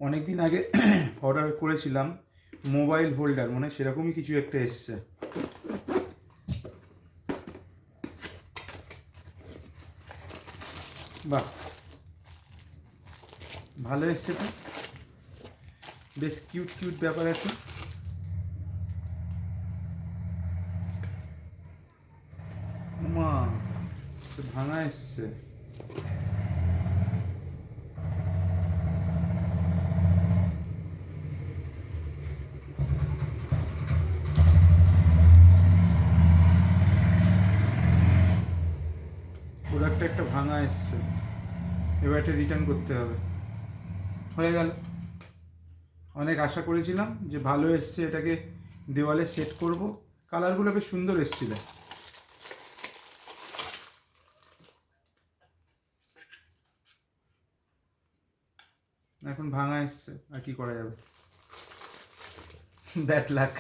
অনেক দিন আগে অর্ডার করেছিলাম মোবাইল হোল্ডার, মানে সেরকমই কিছু একটা এসছে। বাহ, ভালো এসছে তো, বেশ কিউট কিউট ব্যাপার আছে। মা, ভাঙা এসছে। প্রোডাক্টটা একটা ভাঙা এসছে, এবার এটা রিটার্ন করতে হবে। হয়ে গেল। অনেক আশা করেছিলাম যে ভালো এসছে, এটাকে দেওয়ালে সেট করব। কালারগুলো বেশ সুন্দর এসেছিল। এখন ভাঙা এসছে, আর কি করা যাবে, ব্যাড লাক।